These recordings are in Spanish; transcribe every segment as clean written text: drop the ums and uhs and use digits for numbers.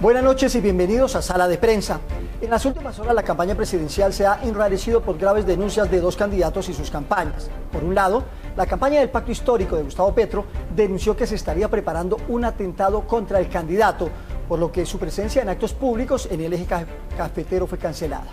Buenas noches y bienvenidos a Sala de Prensa. En las últimas horas la campaña presidencial se ha enrarecido por graves denuncias de dos candidatos y sus campañas. Por un lado, la campaña del Pacto Histórico de Gustavo Petro denunció que se estaría preparando un atentado contra el candidato, por lo que su presencia en actos públicos en el eje cafetero fue cancelada.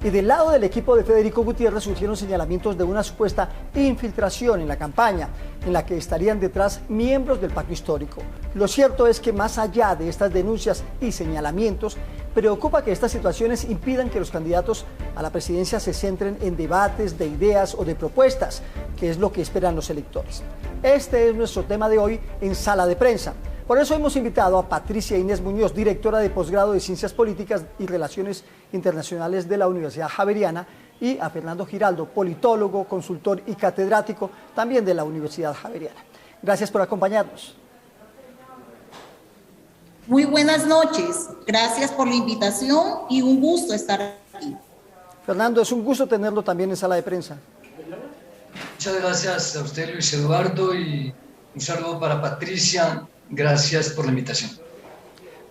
Y del lado del equipo de Federico Gutiérrez surgieron señalamientos de una supuesta infiltración en la campaña, en la que estarían detrás miembros del Pacto Histórico. Lo cierto es que más allá de estas denuncias y señalamientos, preocupa que estas situaciones impidan que los candidatos a la presidencia se centren en debates de ideas o de propuestas, que es lo que esperan los electores. Este es nuestro tema de hoy en Sala de Prensa. Por eso hemos invitado a Patricia Inés Muñoz, directora de posgrado de Ciencias Políticas y Relaciones Internacionales de la Universidad Javeriana, y a Fernando Giraldo, politólogo, consultor y catedrático también de la Universidad Javeriana. Gracias por acompañarnos. Muy buenas noches, gracias por la invitación y un gusto estar aquí. Fernando, es un gusto tenerlo también en Sala de Prensa. Muchas gracias a usted, Luis Eduardo, y un saludo para Patricia. Gracias por la invitación.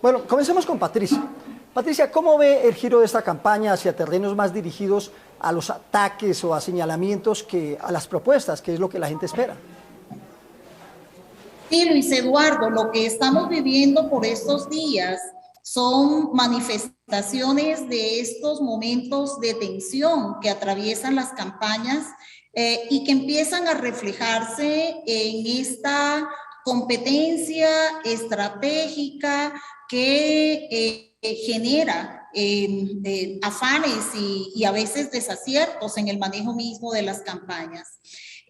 Bueno, comencemos con Patricia. Patricia, ¿cómo ve el giro de esta campaña hacia terrenos más dirigidos a los ataques o a señalamientos que a las propuestas, que es lo que la gente espera? Sí, Luis Eduardo, lo que estamos viviendo por estos días son manifestaciones de estos momentos de tensión que atraviesan las campañas y que empiezan a reflejarse en esta competencia estratégica que genera afanes y a veces desaciertos en el manejo mismo de las campañas.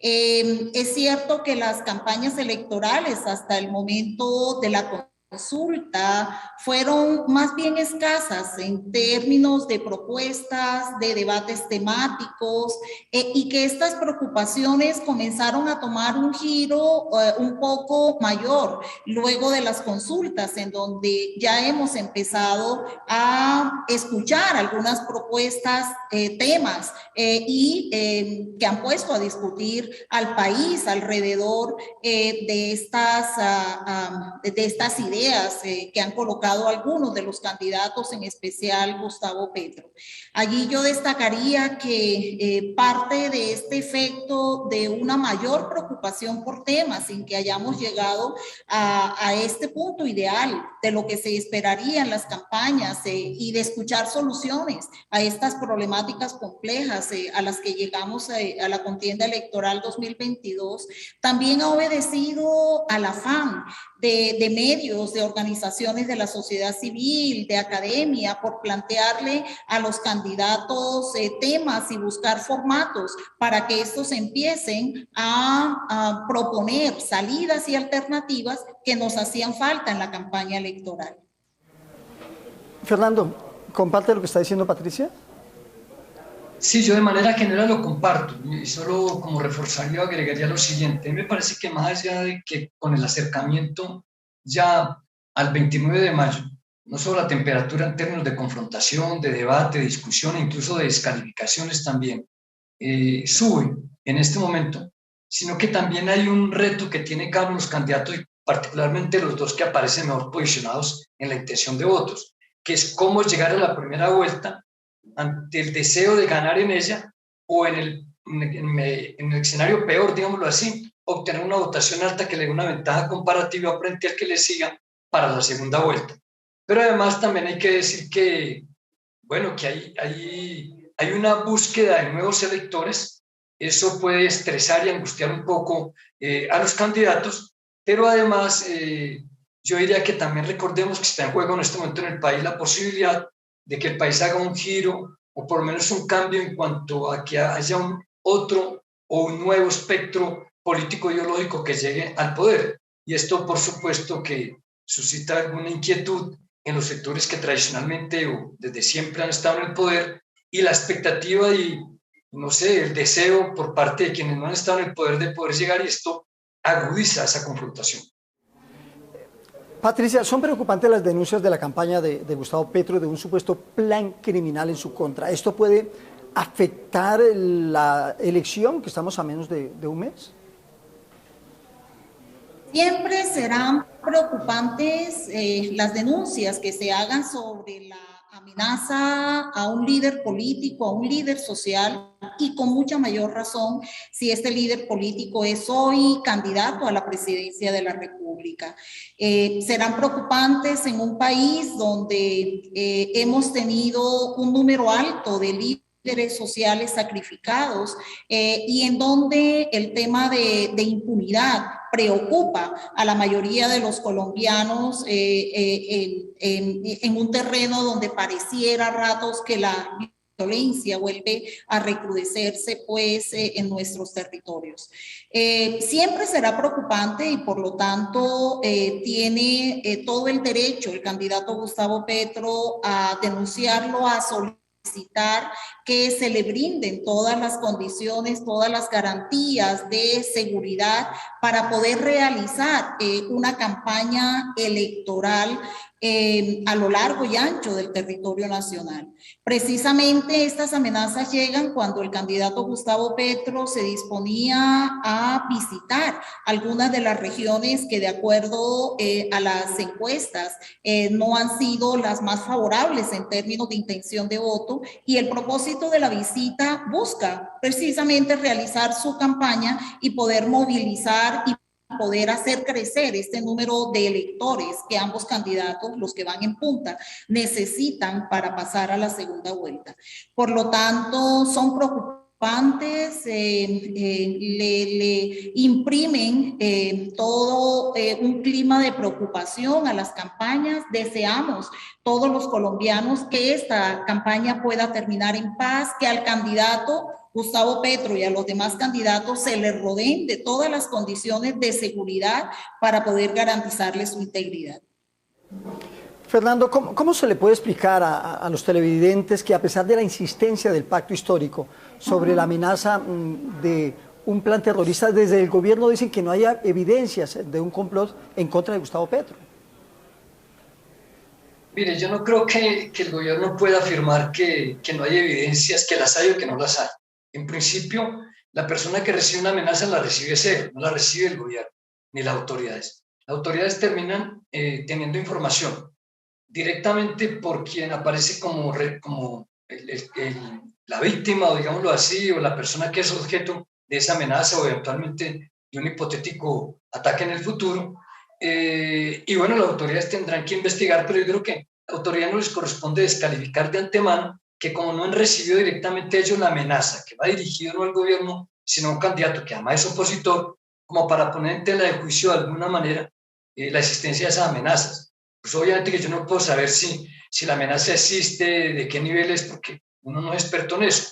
Es cierto que las campañas electorales hasta el momento de la consulta fueron más bien escasas en términos de propuestas, de debates temáticos y que estas preocupaciones comenzaron a tomar un giro un poco mayor luego de las consultas, en donde ya hemos empezado a escuchar algunas propuestas, temas que han puesto a discutir al país alrededor de estas ideas que han colocado algunos de los candidatos, en especial Gustavo Petro. Allí yo destacaría que parte de este efecto de una mayor preocupación por temas sin que hayamos llegado a este punto ideal de lo que se esperaría en las campañas y de escuchar soluciones a estas problemáticas complejas a las que llegamos a la contienda electoral 2022, también ha obedecido al afán de medios, de organizaciones de la sociedad civil, de academia, por plantearle a los candidatos temas y buscar formatos para que estos empiecen a proponer salidas y alternativas que nos hacían falta en la campaña electoral. Fernando, ¿comparte lo que está diciendo Patricia? Sí, yo de manera general lo comparto y solo como reforzaría o agregaría lo siguiente. Me parece que más allá de que con el acercamiento ya al 29 de mayo, no solo la temperatura en términos de confrontación, de debate, de discusión e incluso de descalificaciones también sube en este momento, sino que también hay un reto que tiene cada uno de los candidatos y particularmente los dos que aparecen mejor posicionados en la intención de votos, que es cómo llegar a la primera vuelta ante el deseo de ganar en ella o en el escenario peor, digámoslo así, obtener una votación alta que le dé una ventaja comparativa frente al que le siga para la segunda vuelta. Pero además también hay que decir que, bueno, que hay una búsqueda de nuevos electores. Eso puede estresar y angustiar un poco a los candidatos, pero además yo diría que también recordemos que está en juego en este momento en el país la posibilidad de que el país haga un giro o por lo menos un cambio en cuanto a que haya un otro o un nuevo espectro político ideológico que llegue al poder. Y esto, por supuesto, que suscita alguna inquietud en los sectores que tradicionalmente o desde siempre han estado en el poder, y la expectativa y, no sé, el deseo por parte de quienes no han estado en el poder de poder llegar, y esto agudiza esa confrontación. Patricia, son preocupantes las denuncias de la campaña de Gustavo Petro de un supuesto plan criminal en su contra. ¿Esto puede afectar la elección, que estamos a menos de un mes? Siempre serán preocupantes las denuncias que se hagan sobre la amenaza a un líder político, a un líder social, y con mucha mayor razón si este líder político es hoy candidato a la presidencia de la República. Serán preocupantes en un país donde hemos tenido un número alto de líderes sociales sacrificados y en donde el tema de impunidad preocupa a la mayoría de los colombianos en un terreno donde pareciera a ratos que la violencia vuelve a recrudecerse pues en nuestros territorios. Siempre será preocupante y por lo tanto tiene todo el derecho el candidato Gustavo Petro a denunciarlo, a solicitar que se le brinden todas las condiciones, todas las garantías de seguridad para poder realizar una campaña electoral a lo largo y ancho del territorio nacional. Precisamente estas amenazas llegan cuando el candidato Gustavo Petro se disponía a visitar algunas de las regiones que de acuerdo a las encuestas no han sido las más favorables en términos de intención de voto, y el propósito de la visita busca precisamente realizar su campaña y poder movilizar y poder hacer crecer este número de electores que ambos candidatos, los que van en punta, necesitan para pasar a la segunda vuelta. Por lo tanto, son preocupantes, le imprimen todo un clima de preocupación a las campañas. Deseamos todos los colombianos que esta campaña pueda terminar en paz, que al candidato Gustavo Petro y a los demás candidatos se les rodeen de todas las condiciones de seguridad para poder garantizarles su integridad. Fernando, ¿cómo se le puede explicar a los televidentes que a pesar de la insistencia del pacto histórico sobre la amenaza de un plan terrorista, desde el gobierno dicen que no haya evidencias de un complot en contra de Gustavo Petro? Mire, yo no creo que el gobierno pueda afirmar que no hay evidencias, que las hay o que no las hay. En principio, la persona que recibe una amenaza la recibe él, no la recibe el gobierno ni las autoridades. Las autoridades terminan teniendo información directamente por quien aparece como la víctima, o digámoslo así, o la persona que es objeto de esa amenaza o eventualmente de un hipotético ataque en el futuro. Y bueno, las autoridades tendrán que investigar, pero yo creo que a la autoridad no les corresponde descalificar de antemano que como no han recibido directamente ellos la amenaza, que va dirigido no al gobierno, sino a un candidato que además es opositor, como para poner en tela de juicio de alguna manera la existencia de esas amenazas. Pues obviamente que yo no puedo saber si la amenaza existe, de qué nivel es, porque uno no es experto en eso.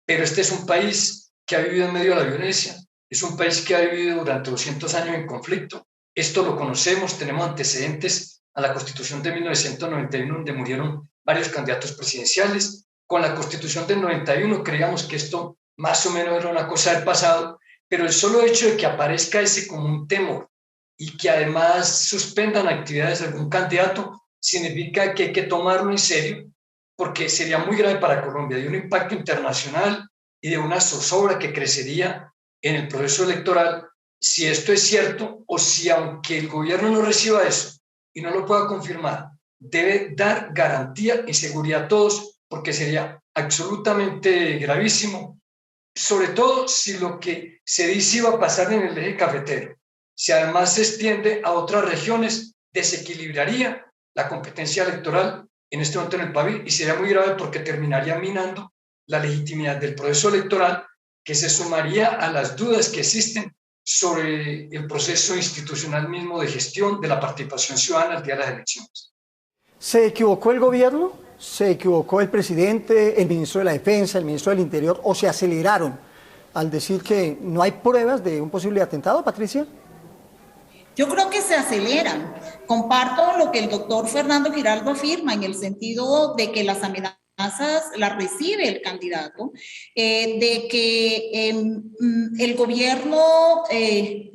Pero este es un país que ha vivido en medio de la violencia, es un país que ha vivido durante 200 años en conflicto. Esto lo conocemos, tenemos antecedentes a la Constitución de 1991, donde murieron varios candidatos presidenciales. Con la Constitución del 91 creíamos que esto más o menos era una cosa del pasado, pero el solo hecho de que aparezca ese como un temor y que además suspendan actividades de algún candidato significa que hay que tomarlo en serio, porque sería muy grave para Colombia, de un impacto internacional y de una zozobra que crecería en el proceso electoral si esto es cierto, o si aunque el gobierno no reciba eso y no lo pueda confirmar, debe dar garantía y seguridad a todos, porque sería absolutamente gravísimo, sobre todo si lo que se dice iba a pasar en el eje cafetero. Si además se extiende a otras regiones, desequilibraría la competencia electoral en este momento en el país, y sería muy grave porque terminaría minando la legitimidad del proceso electoral, que se sumaría a las dudas que existen sobre el proceso institucional mismo de gestión de la participación ciudadana el día de las elecciones. ¿Se equivocó el gobierno? ¿Se equivocó el presidente, el ministro de la Defensa, el ministro del Interior, o se aceleraron al decir que no hay pruebas de un posible atentado, Patricia? Yo creo que se aceleran. Comparto lo que el doctor Fernando Giraldo afirma en el sentido de que las amenazas las recibe el candidato, de que el gobierno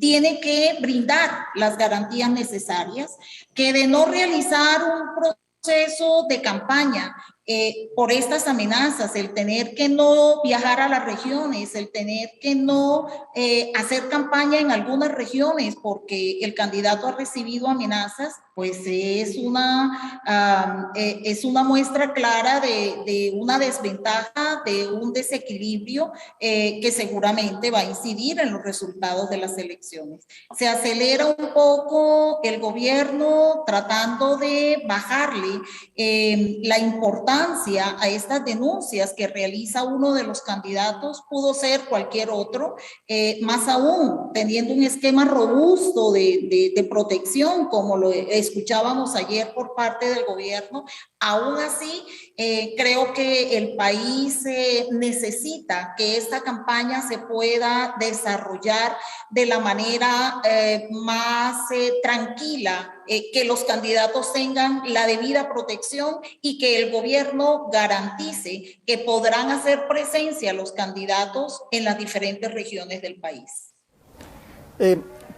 tiene que brindar las garantías necesarias, que de no realizar un proceso de campaña por estas amenazas, el tener que no viajar a las regiones, el tener que no hacer campaña en algunas regiones porque el candidato ha recibido amenazas, pues es una muestra clara de una desventaja, de un desequilibrio que seguramente va a incidir en los resultados de las elecciones. Se acelera un poco el gobierno tratando de bajarle la importancia a estas denuncias que realiza uno de los candidatos, pudo ser cualquier otro, más aún teniendo un esquema robusto de protección como lo escuchábamos ayer por parte del gobierno. Aún así, creo que el país necesita que esta campaña se pueda desarrollar de la manera más tranquila, que los candidatos tengan la debida protección y que el gobierno garantice que podrán hacer presencia los candidatos en las diferentes regiones del país.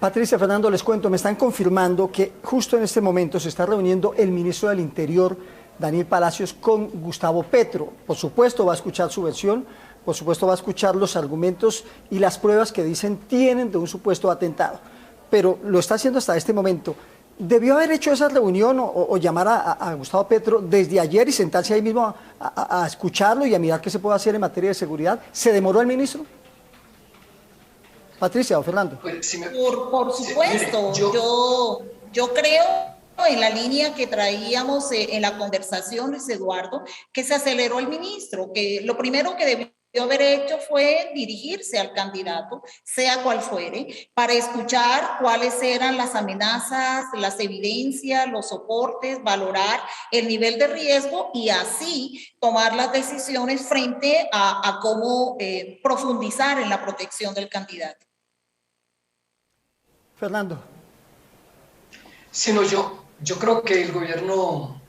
Patricia, Fernando, les cuento, me están confirmando que justo en este momento se está reuniendo el ministro del Interior, Daniel Palacios, con Gustavo Petro. Por supuesto va a escuchar su versión, por supuesto va a escuchar los argumentos y las pruebas que dicen tienen de un supuesto atentado, pero lo está haciendo hasta este momento. ¿Debió haber hecho esa reunión o llamar a Gustavo Petro desde ayer y sentarse ahí mismo a escucharlo y a mirar qué se puede hacer en materia de seguridad? ¿Se demoró el ministro? Patricia o Fernando. Pues, por supuesto, yo creo en la línea que traíamos en la conversación, Luis Eduardo, que se aceleró el ministro, que lo primero que debió haber hecho fue dirigirse al candidato, sea cual fuere, para escuchar cuáles eran las amenazas, las evidencias, los soportes, valorar el nivel de riesgo y así tomar las decisiones frente a cómo profundizar en la protección del candidato. Fernando. Sí, no, yo creo que el gobierno,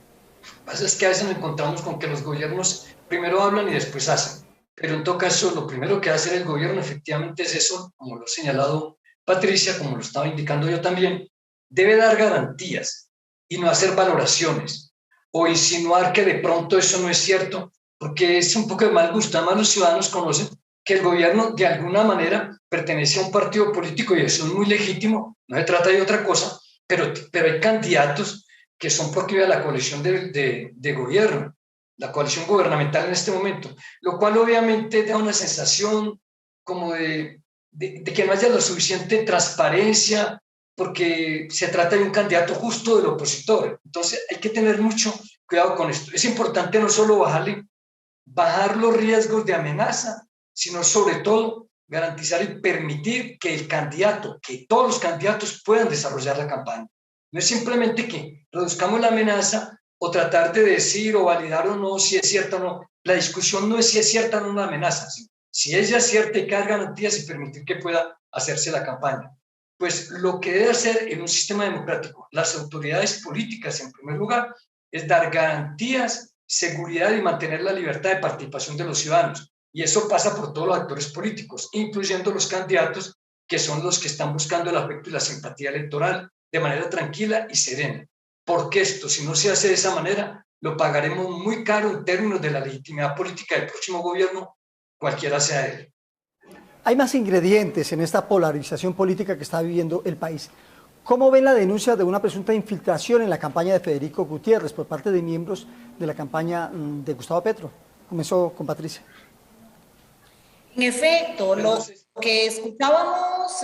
es que a veces nos encontramos con que los gobiernos primero hablan y después hacen, pero en todo caso lo primero que hace el gobierno efectivamente es eso, como lo ha señalado Patricia, como lo estaba indicando yo también, debe dar garantías y no hacer valoraciones o insinuar que de pronto eso no es cierto, porque es un poco de mal gusto. Además los ciudadanos conocen que el gobierno de alguna manera pertenece a un partido político y eso es muy legítimo, no se trata de otra cosa, pero hay candidatos que son propios de la coalición de gobierno, la coalición gubernamental en este momento, lo cual obviamente da una sensación como de que no haya la suficiente transparencia, porque se trata de un candidato justo del opositor. Entonces hay que tener mucho cuidado con esto. Es importante no solo bajar los riesgos de amenaza, sino sobre todo garantizar y permitir que que todos los candidatos puedan desarrollar la campaña. No es simplemente que reduzcamos la amenaza o tratar de decir o validar o no si es cierta o no. La discusión no es si es cierta o no una amenaza, ¿sí? Si ella es cierta hay que dar garantías y permitir que pueda hacerse la campaña. Pues lo que debe hacer en un sistema democrático las autoridades políticas, en primer lugar, es dar garantías, seguridad y mantener la libertad de participación de los ciudadanos. Y eso pasa por todos los actores políticos, incluyendo los candidatos, que son los que están buscando el afecto y la simpatía electoral de manera tranquila y serena. Porque esto, si no se hace de esa manera, lo pagaremos muy caro en términos de la legitimidad política del próximo gobierno, cualquiera sea él. Hay más ingredientes en esta polarización política que está viviendo el país. ¿Cómo ven la denuncia de una presunta infiltración en la campaña de Federico Gutiérrez por parte de miembros de la campaña de Gustavo Petro? Comenzó con Patricia. En efecto, lo que escuchábamos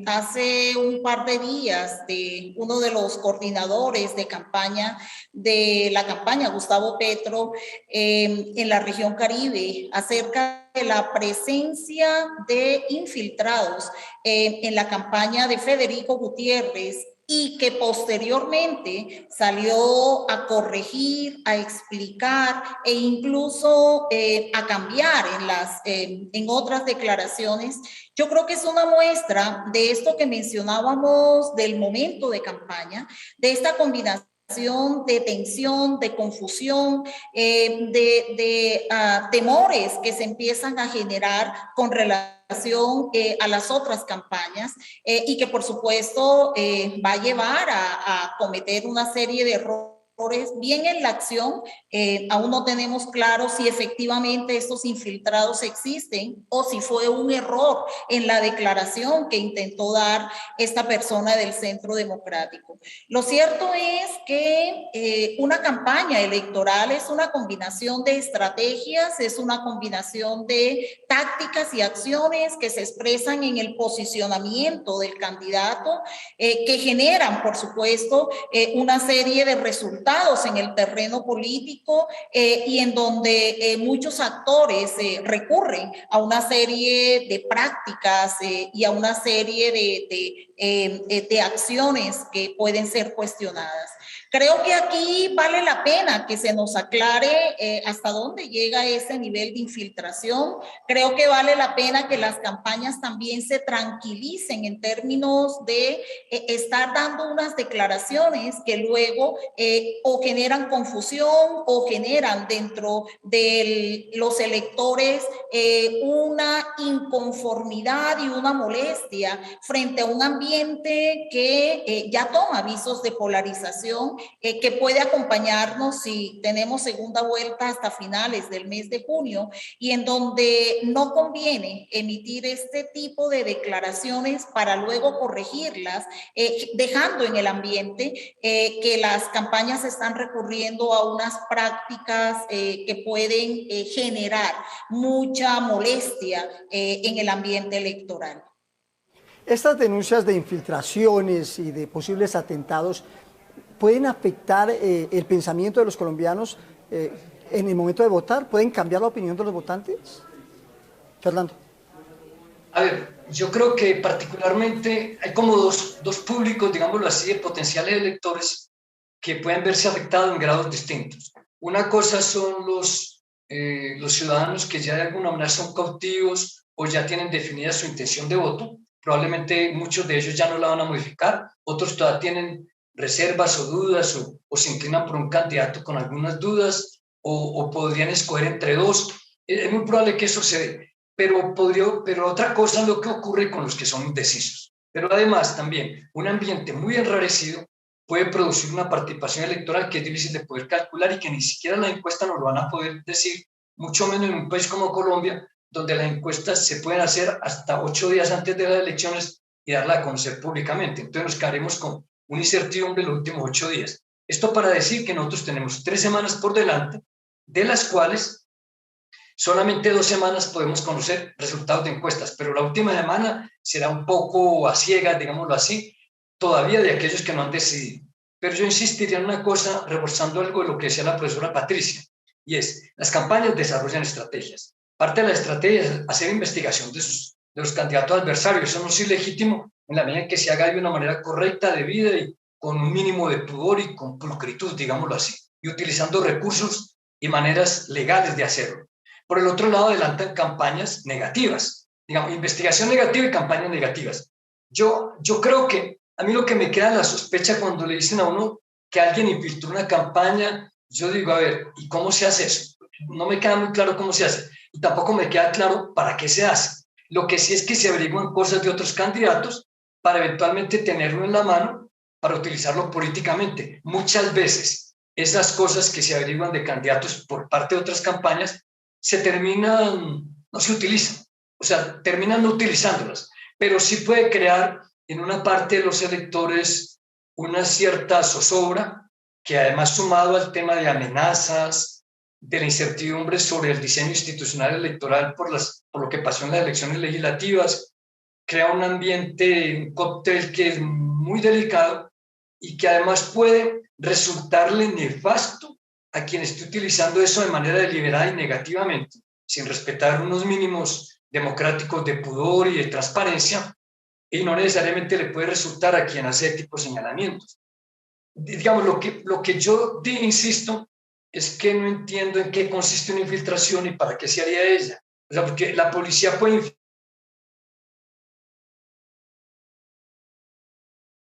hace un par de días de uno de los coordinadores de campaña de la campaña Gustavo Petro en la región Caribe acerca de la presencia de infiltrados en la campaña de Federico Gutiérrez y que posteriormente salió a corregir, a explicar e incluso a cambiar en otras declaraciones. Yo creo que es una muestra de esto que mencionábamos del momento de campaña, de esta combinación de tensión, de confusión, de temores que se empiezan a generar con relación a las otras campañas y que por supuesto va a llevar a cometer una serie de errores bien en la acción. Aún no tenemos claro si efectivamente estos infiltrados existen o si fue un error en la declaración que intentó dar esta persona del Centro Democrático. Lo cierto es que una campaña electoral es una combinación de estrategias, es una combinación de tácticas y acciones que se expresan en el posicionamiento del candidato, que generan, por supuesto, una serie de resultados en el terreno político y en donde muchos actores recurren a una serie de prácticas y a una serie de acciones que pueden ser cuestionadas. Creo que aquí vale la pena que se nos aclare hasta dónde llega ese nivel de infiltración. Creo que vale la pena que las campañas también se tranquilicen en términos de estar dando unas declaraciones que luego o generan confusión o generan dentro de los electores una inconformidad y una molestia frente a un ambiente que ya toma visos de polarización, que puede acompañarnos si tenemos segunda vuelta hasta finales del mes de junio, y en donde no conviene emitir este tipo de declaraciones para luego corregirlas, dejando en el ambiente que las campañas están recurriendo a unas prácticas que pueden generar mucha molestia en el ambiente electoral. Estas denuncias de infiltraciones y de posibles atentados pueden afectar el pensamiento de los colombianos en el momento de votar, pueden cambiar la opinión de los votantes. Fernando. A ver, yo creo que particularmente hay como dos públicos, digámoslo así, de potenciales electores que pueden verse afectados en grados distintos. Una cosa son los ciudadanos que ya de alguna manera son cautivos o ya tienen definida su intención de voto. Probablemente muchos de ellos ya no la van a modificar, otros todavía tienen reservas o dudas o se inclinan por un candidato con algunas dudas o podrían escoger entre dos. Es muy probable que eso se dé, pero otra cosa es lo que ocurre con los que son indecisos. Pero además también un ambiente muy enrarecido puede producir una participación electoral que es difícil de poder calcular y que ni siquiera la encuesta nos lo van a poder decir, mucho menos en un país como Colombia, donde las encuestas se pueden hacer hasta 8 días antes de las elecciones y darla a conocer públicamente. Entonces nos quedaremos con una incertidumbre en los últimos 8 días. Esto para decir que nosotros tenemos 3 semanas por delante, de las cuales solamente 2 semanas podemos conocer resultados de encuestas, pero la última semana será un poco a ciegas, digámoslo así, todavía de aquellos que no han decidido. Pero yo insistiría en una cosa, reforzando algo de lo que decía la profesora Patricia, y es, las campañas desarrollan estrategias. Parte de la estrategia es hacer investigación de los candidatos adversarios. Eso no es ilegítimo en la medida en que se haga de una manera correcta, debida y con un mínimo de pudor y con pulcritud, digámoslo así, y utilizando recursos y maneras legales de hacerlo. Por el otro lado, adelantan campañas negativas, digamos, investigación negativa y campañas negativas. Yo creo que a mí lo que me queda la sospecha cuando le dicen a uno que alguien infiltró una campaña, yo digo, a ver, ¿y cómo se hace eso? No me queda muy claro cómo se hace y tampoco me queda claro para qué se hace. Lo que sí es que se averiguan cosas de otros candidatos para eventualmente tenerlo en la mano para utilizarlo políticamente. Muchas veces esas cosas que se averiguan de candidatos por parte de otras campañas no se utilizan, o sea, terminan no utilizándolas, pero sí puede crear en una parte de los electores una cierta zozobra que además sumado al tema de amenazas, de la incertidumbre sobre el diseño institucional electoral por lo que pasó en las elecciones legislativas, crea un ambiente, un cóctel que es muy delicado y que además puede resultarle nefasto a quien esté utilizando eso de manera deliberada y negativamente, sin respetar unos mínimos democráticos de pudor y de transparencia, y no necesariamente le puede resultar a quien hace tipo de señalamientos. Digamos, lo que yo insisto es que no entiendo en qué consiste una infiltración y para qué se haría ella. O sea, porque la policía puede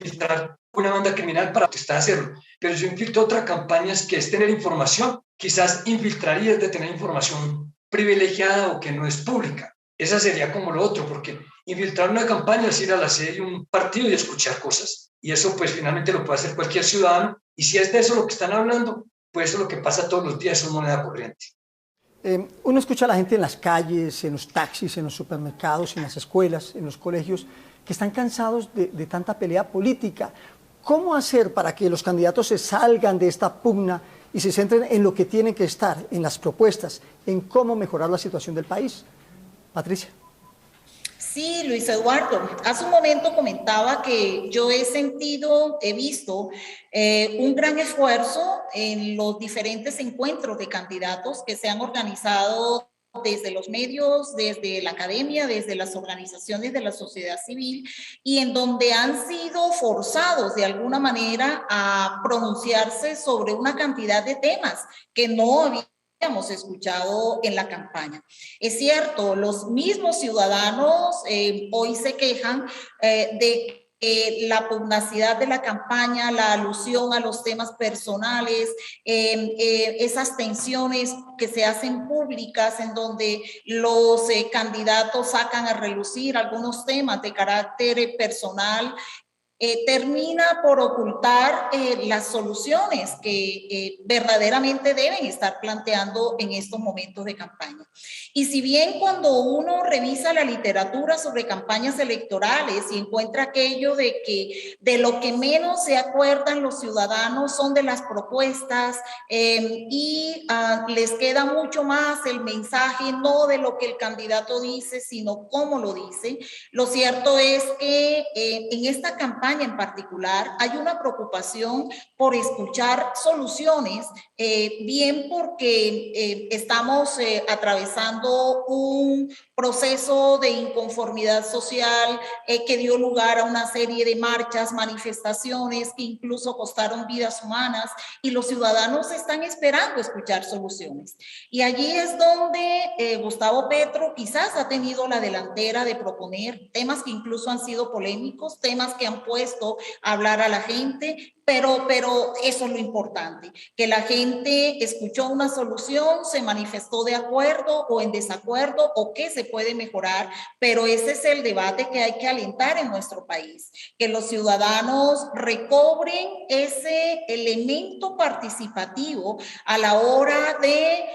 infiltrar una banda criminal para testar hacerlo, pero yo infiltro otras campañas que es tener información, quizás infiltraría de tener información privilegiada o que no es pública. Esa sería como lo otro, porque infiltrar una campaña es ir a la sede de un partido y escuchar cosas. Y eso pues finalmente lo puede hacer cualquier ciudadano. Y si es de eso lo que están hablando, pues eso es lo que pasa todos los días, es moneda corriente. Uno escucha a la gente en las calles, en los taxis, en los supermercados, en las escuelas, en los colegios, que están cansados de tanta pelea política. ¿Cómo hacer para que los candidatos se salgan de esta pugna y se centren en lo que tienen que estar, en las propuestas, en cómo mejorar la situación del país? Patricia. Sí, Luis Eduardo, hace un momento comentaba que yo he visto un gran esfuerzo en los diferentes encuentros de candidatos que se han organizado desde los medios, desde la academia, desde las organizaciones de la sociedad civil, y en donde han sido forzados de alguna manera a pronunciarse sobre una cantidad de temas que no habíamos escuchado en la campaña. Es cierto, los mismos ciudadanos hoy se quejan de la pugnacidad de la campaña, la alusión a los temas personales, esas tensiones que se hacen públicas en donde los candidatos sacan a relucir algunos temas de carácter personal, termina por ocultar las soluciones que verdaderamente deben estar planteando en estos momentos de campaña. Y si bien cuando uno revisa la literatura sobre campañas electorales y encuentra aquello de que de lo que menos se acuerdan los ciudadanos son de las propuestas les queda mucho más el mensaje, no de lo que el candidato dice, sino cómo lo dice, lo cierto es que en esta campaña en particular hay una preocupación por escuchar soluciones, bien porque estamos atravesando un proceso de inconformidad social que dio lugar a una serie de marchas, manifestaciones que incluso costaron vidas humanas, y los ciudadanos están esperando escuchar soluciones. Y allí es donde Gustavo Petro quizás ha tenido la delantera de proponer temas que incluso han sido polémicos, temas que han puesto a hablar a la gente, pero eso es lo importante, que la gente escuchó una solución, se manifestó de acuerdo o en desacuerdo o qué se puede mejorar, pero ese es el debate que hay que alentar en nuestro país, que los ciudadanos recobren ese elemento participativo a la hora de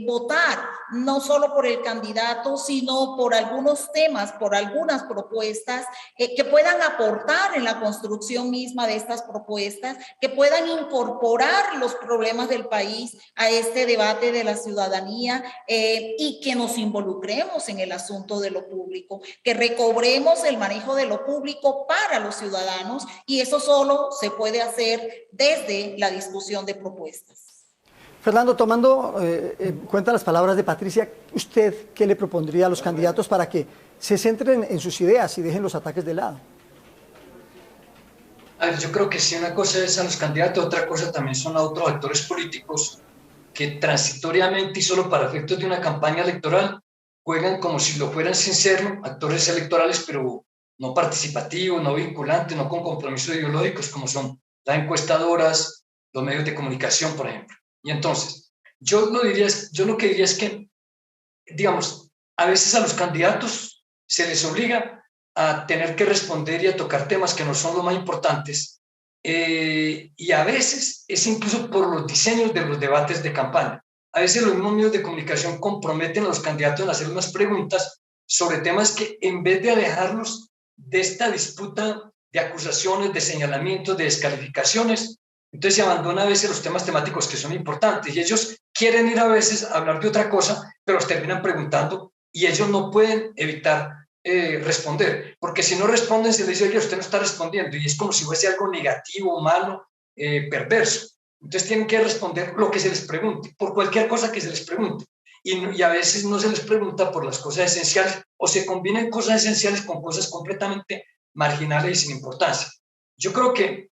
votar, no solo por el candidato, sino por algunos temas, por algunas propuestas que puedan aportar en la construcción misma de estas propuestas, que puedan incorporar los problemas del país a este debate de la ciudadanía y que nos involucremos en el asunto de lo público, que recobremos el manejo de lo público para los ciudadanos, y eso solo se puede hacer desde la discusión de propuestas. Fernando, tomando en cuenta las palabras de Patricia, ¿usted qué le propondría a los candidatos para que se centren en sus ideas y dejen los ataques de lado? A ver, yo creo que si una cosa es a los candidatos, otra cosa también son a otros actores políticos que transitoriamente y solo para efectos de una campaña electoral juegan como si lo fueran sin serlo, actores electorales, pero no participativos, no vinculantes, no con compromisos ideológicos, como son las encuestadoras, los medios de comunicación, por ejemplo. Y entonces, yo lo que diría es que, digamos, a veces a los candidatos se les obliga a tener que responder y a tocar temas que no son los más importantes, y a veces es incluso por los diseños de los debates de campaña. A veces los mismos medios de comunicación comprometen a los candidatos en hacer unas preguntas sobre temas que, en vez de alejarlos de esta disputa de acusaciones, de señalamientos, de descalificaciones, entonces se abandona a veces los temas temáticos que son importantes, y ellos quieren ir a veces a hablar de otra cosa, pero los terminan preguntando y ellos no pueden evitar responder, porque si no responden se les dice: oye, usted no está respondiendo, y es como si fuese algo negativo, malo, perverso. Entonces tienen que responder lo que se les pregunte, por cualquier cosa que se les pregunte, y a veces no se les pregunta por las cosas esenciales, o se combinan cosas esenciales con cosas completamente marginales y sin importancia. Yo creo que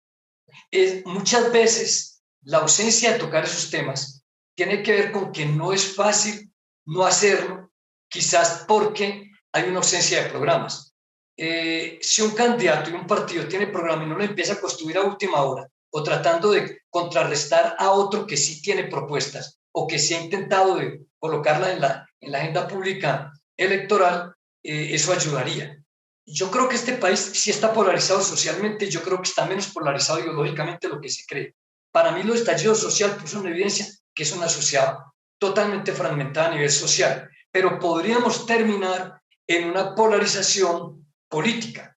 muchas veces la ausencia de tocar esos temas tiene que ver con que no es fácil no hacerlo, quizás porque hay una ausencia de programas. Si un candidato y un partido tiene programa y no lo empieza a construir a última hora, o tratando de contrarrestar a otro que sí tiene propuestas, o que sí ha intentado de colocarla en la agenda pública electoral, eso ayudaría. Yo creo que este país sí está polarizado socialmente, yo creo que está menos polarizado ideológicamente de lo que se cree. Para mí, el estallido social puso en evidencia que es una sociedad totalmente fragmentada a nivel social, pero podríamos terminar en una polarización política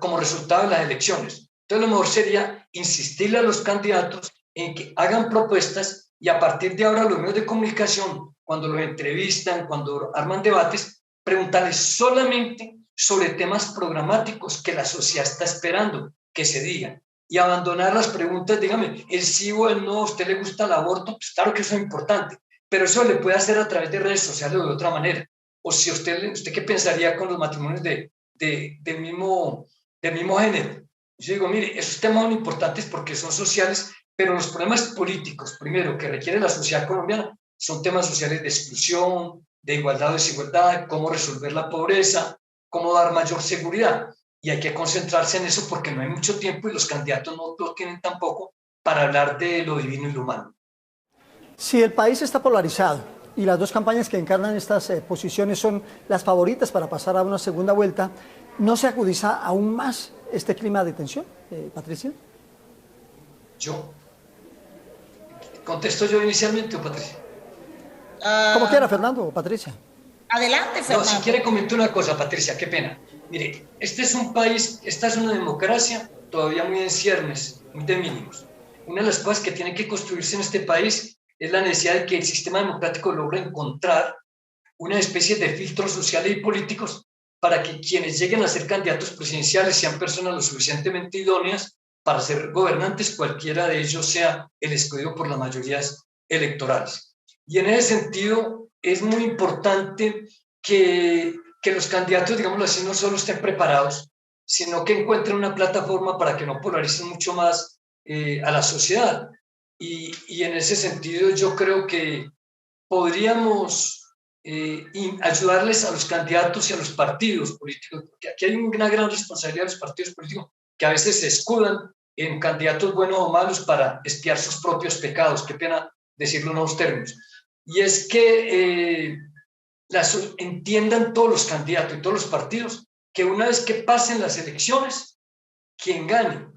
como resultado de las elecciones. Entonces, lo mejor sería insistirle a los candidatos en que hagan propuestas y a partir de ahora los medios de comunicación, cuando los entrevistan, cuando arman debates, preguntarles solamente sobre temas programáticos que la sociedad está esperando que se digan y abandonar las preguntas, dígame, el sí o el no, ¿a usted le gusta el aborto? Pues claro que eso es importante, pero eso le puede hacer a través de redes sociales o de otra manera. O si usted qué pensaría con los matrimonios del mismo género. Yo digo, mire, esos temas son importantes porque son sociales, pero los problemas políticos, primero, que requiere la sociedad colombiana, son temas sociales de exclusión, de igualdad o desigualdad, cómo resolver la pobreza, cómo dar mayor seguridad. Y hay que concentrarse en eso porque no hay mucho tiempo y los candidatos no lo tienen tampoco para hablar de lo divino y lo humano. Si el país está polarizado y las dos campañas que encarnan estas posiciones son las favoritas para pasar a una segunda vuelta, ¿no se agudiza aún más este clima de tensión, Patricia? ¿Contesto yo inicialmente o Patricia? Como quiera, Fernando o Patricia. Adelante, Fernando. No, si quiere comentar una cosa, Patricia, qué pena. Mire, este es un país, esta es una democracia todavía muy en ciernes, muy de mínimos. Una de las cosas que tiene que construirse en este país es la necesidad de que el sistema democrático logre encontrar una especie de filtros sociales y políticos para que quienes lleguen a ser candidatos presidenciales sean personas lo suficientemente idóneas para ser gobernantes, cualquiera de ellos sea el escogido por las mayorías electorales. Y en ese sentido es muy importante que los candidatos, digámoslo así, no solo estén preparados, sino que encuentren una plataforma para que no polaricen mucho más a la sociedad. Y en ese sentido yo creo que podríamos ayudarles a los candidatos y a los partidos políticos, porque aquí hay una gran responsabilidad de los partidos políticos que a veces se escudan en candidatos buenos o malos para expiar sus propios pecados, qué pena decirlo en nuevos términos. Y es que entiendan todos los candidatos y todos los partidos que una vez que pasen las elecciones, quien gane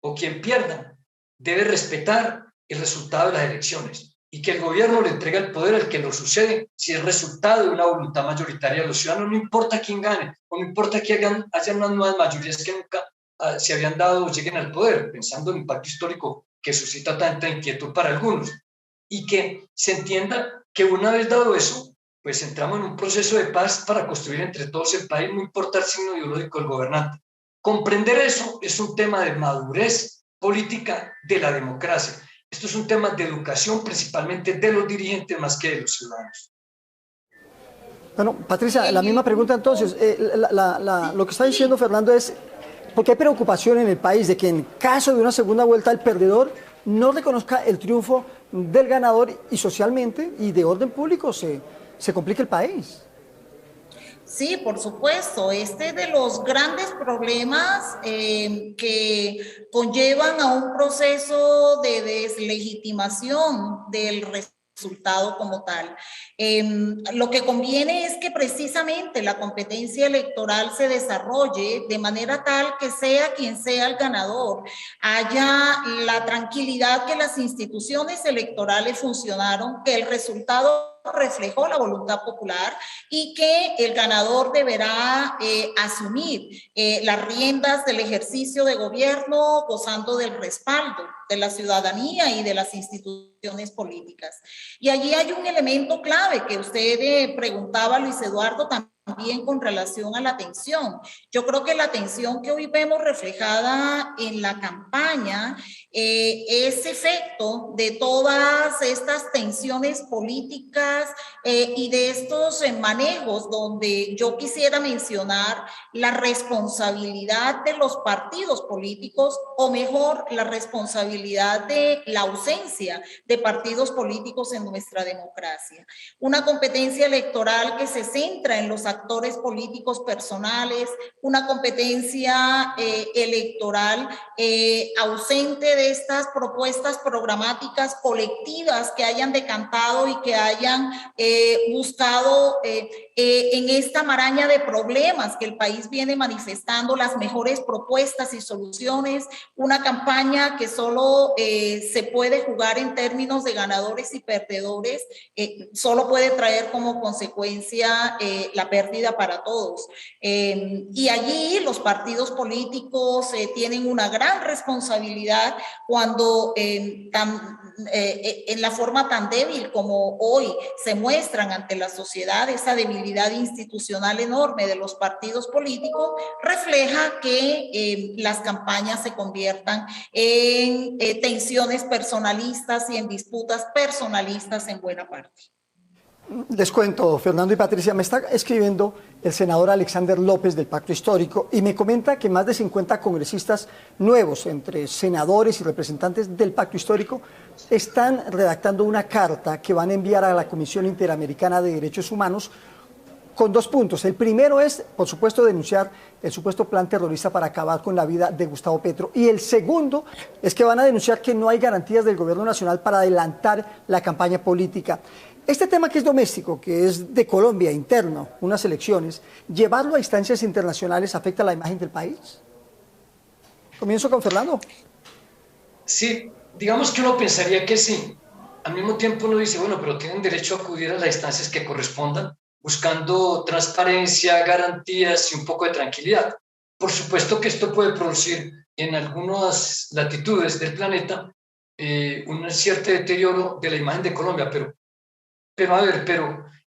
o quien pierda debe respetar el resultado de las elecciones y que el gobierno le entrega el poder al que lo sucede si es resultado de una voluntad mayoritaria de los ciudadanos, no importa quién gane o no importa que haya unas nuevas mayorías que nunca se habían dado o lleguen al poder, pensando en el impacto histórico que suscita tanta inquietud para algunos, y que se entienda que una vez dado eso, pues entramos en un proceso de paz para construir entre todos el país, no importa el signo ideológico del gobernante. Comprender eso es un tema de madurez política de la democracia. Esto es un tema de educación principalmente de los dirigentes más que de los ciudadanos. Bueno, Patricia, la misma pregunta entonces. Lo que está diciendo Fernando es, porque hay preocupación en el país de que en caso de una segunda vuelta el perdedor no reconozca el triunfo del ganador y socialmente y de orden público se complica el país. Sí, por supuesto. Este es de los grandes problemas que conllevan a un proceso de deslegitimación del resultado como tal. Lo que conviene es que precisamente la competencia electoral se desarrolle de manera tal que sea quien sea el ganador, haya la tranquilidad que las instituciones electorales funcionaron, que el resultado reflejó la voluntad popular y que el ganador deberá asumir las riendas del ejercicio de gobierno gozando del respaldo de la ciudadanía y de las instituciones políticas. Y allí hay un elemento clave que usted preguntaba, Luis Eduardo, también con relación a la tensión. Yo creo que la tensión que hoy vemos reflejada en la campaña es efecto de todas estas tensiones políticas y de estos manejos donde yo quisiera mencionar la responsabilidad de los partidos políticos, o mejor, la responsabilidad de la ausencia de partidos políticos en nuestra democracia. Una competencia electoral que se centra en los actores políticos personales, una competencia electoral ausente de estas propuestas programáticas colectivas que hayan decantado y que hayan buscado en esta maraña de problemas que el país viene manifestando, las mejores propuestas y soluciones, una campaña que solo se puede jugar en términos de ganadores y perdedores, solo puede traer como consecuencia la pérdida para todos. Y allí los partidos políticos tienen una gran responsabilidad cuando en la forma tan débil como hoy se muestran ante la sociedad, esa debilidad institucional enorme de los partidos políticos refleja que las campañas se conviertan en tensiones personalistas y en disputas personalistas en buena parte. Les cuento, Fernando y Patricia, me está escribiendo el senador Alexander López del Pacto Histórico y me comenta que más de 50 congresistas nuevos, entre senadores y representantes del Pacto Histórico, están redactando una carta que van a enviar a la Comisión Interamericana de Derechos Humanos con 2 puntos. El primero es, por supuesto, denunciar el supuesto plan terrorista para acabar con la vida de Gustavo Petro. Y el segundo es que van a denunciar que no hay garantías del gobierno nacional para adelantar la campaña política. Este tema que es doméstico, que es de Colombia, interno, unas elecciones, ¿llevarlo a instancias internacionales afecta la imagen del país? Comienzo con Fernando. Sí, digamos que uno pensaría que sí. Al mismo tiempo uno dice, bueno, pero tienen derecho a acudir a las instancias que correspondan, buscando transparencia, garantías y un poco de tranquilidad. Por supuesto que esto puede producir en algunas latitudes del planeta un cierto deterioro de la imagen de Colombia, pero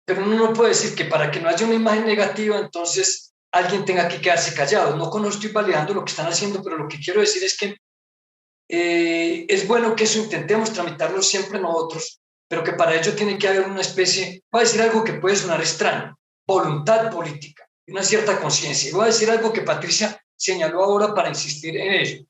uno no puede decir que para que no haya una imagen negativa, entonces alguien tenga que quedarse callado. No estoy validando lo que están haciendo, pero lo que quiero decir es que es bueno que eso intentemos tramitarlo siempre nosotros, pero que para ello tiene que haber una especie, voy a decir algo que puede sonar extraño, voluntad política, una cierta conciencia. Y voy a decir algo que Patricia señaló ahora para insistir en ello.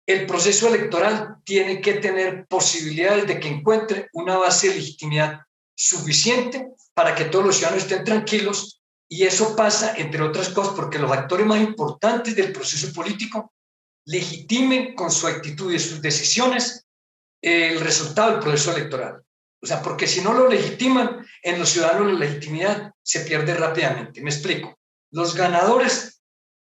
El proceso electoral tiene que tener posibilidades de que encuentre una base de legitimidad suficiente para que todos los ciudadanos estén tranquilos, y eso pasa, entre otras cosas, porque los actores más importantes del proceso político legitimen con su actitud y sus decisiones el resultado del proceso electoral. O sea, porque si no lo legitiman, en los ciudadanos la legitimidad se pierde rápidamente. Me explico. Los ganadores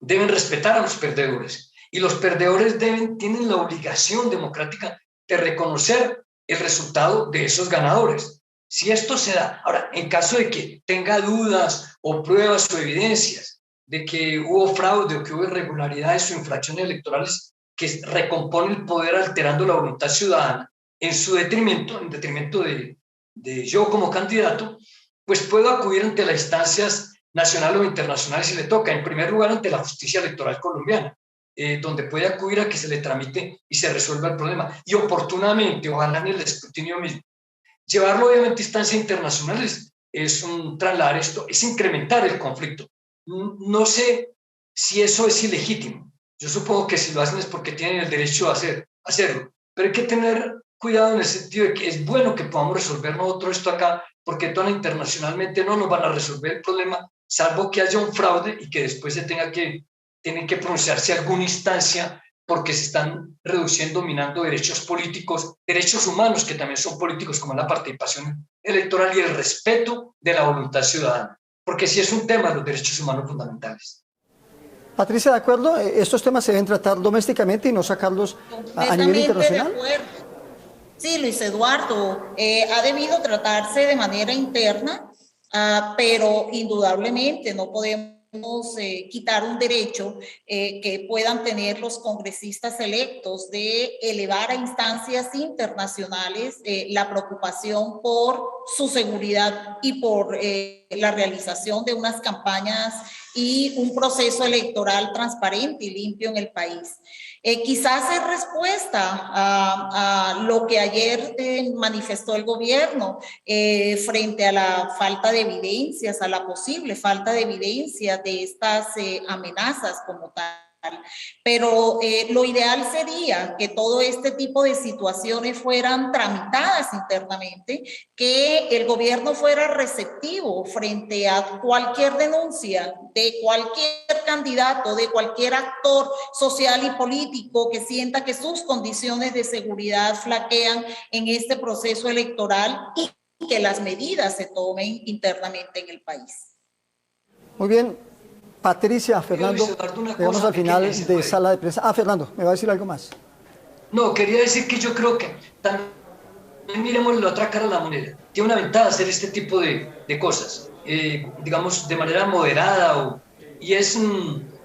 deben respetar a los perdedores, y los perdedores tienen la obligación democrática de reconocer el resultado de esos ganadores. Si esto se da, ahora, en caso de que tenga dudas o pruebas o evidencias de que hubo fraude o que hubo irregularidades o infracciones electorales que recompone el poder alterando la voluntad ciudadana en su detrimento, en detrimento de yo como candidato, pues puedo acudir ante las instancias nacionales o internacionales si le toca. En primer lugar, ante la justicia electoral colombiana, donde puede acudir a que se le tramite y se resuelva el problema. Y oportunamente, ojalá en el escrutinio mismo. Llevarlo obviamente a instancias internacionales es un trasladar esto, es incrementar el conflicto. No sé si eso es ilegítimo. Yo supongo que si lo hacen es porque tienen el derecho a hacerlo. Pero hay que tener cuidado en el sentido de que es bueno que podamos resolver nosotros esto acá, porque internacionalmente no nos van a resolver el problema, salvo que haya un fraude y que después tienen que pronunciarse alguna instancia, porque se están reduciendo, minando derechos políticos, derechos humanos que también son políticos, como la participación electoral y el respeto de la voluntad ciudadana, porque sí es un tema de los derechos humanos fundamentales. Patricia, ¿de acuerdo? Estos temas se deben tratar domésticamente y no sacarlos a nivel internacional. De acuerdo. Sí, Luis Eduardo, ha debido tratarse de manera interna, pero indudablemente no podemos quitar un derecho que puedan tener los congresistas electos de elevar a instancias internacionales la preocupación por su seguridad y por la realización de unas campañas y un proceso electoral transparente y limpio en el país. Quizás en respuesta a lo que ayer manifestó el gobierno frente a la falta de evidencias, a la posible falta de evidencias de estas amenazas como tal. Pero lo ideal sería que todo este tipo de situaciones fueran tramitadas internamente, que el gobierno fuera receptivo frente a cualquier denuncia de cualquier candidato, de cualquier actor social y político que sienta que sus condiciones de seguridad flaquean en este proceso electoral y que las medidas se tomen internamente en el país. Muy bien, Patricia, Fernando, llegamos al final de sala de prensa. Fernando, ¿me va a decir algo más? No, quería decir que yo creo que también miremos la otra cara de la moneda. Tiene una ventaja hacer este tipo de cosas, digamos, de manera moderada, y es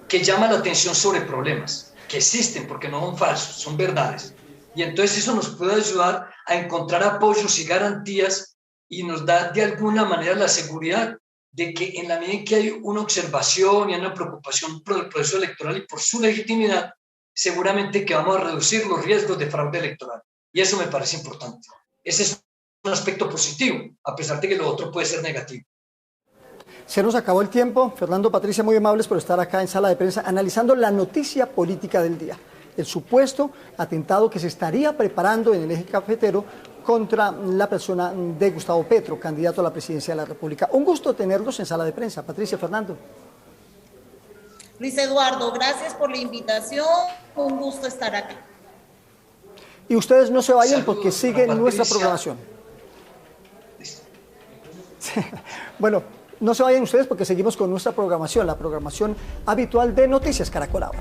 que llama la atención sobre problemas que existen, porque no son falsos, son verdades. Y entonces eso nos puede ayudar a encontrar apoyos y garantías y nos da de alguna manera la seguridad de que en la medida en que hay una observación y una preocupación por el proceso electoral y por su legitimidad, seguramente que vamos a reducir los riesgos de fraude electoral. Y eso me parece importante. Ese es un aspecto positivo, a pesar de que lo otro puede ser negativo. Se nos acabó el tiempo. Fernando, Patricia, muy amables por estar acá en sala de prensa analizando la noticia política del día. El supuesto atentado que se estaría preparando en el eje cafetero contra la persona de Gustavo Petro, candidato a la presidencia de la República. Un gusto tenerlos en sala de prensa. Patricia, Fernando. Luis Eduardo, gracias por la invitación. Un gusto estar acá. Y ustedes no se vayan porque sigue nuestra programación. Bueno, no se vayan ustedes porque seguimos con nuestra programación, la programación habitual de Noticias Caracol Ahora.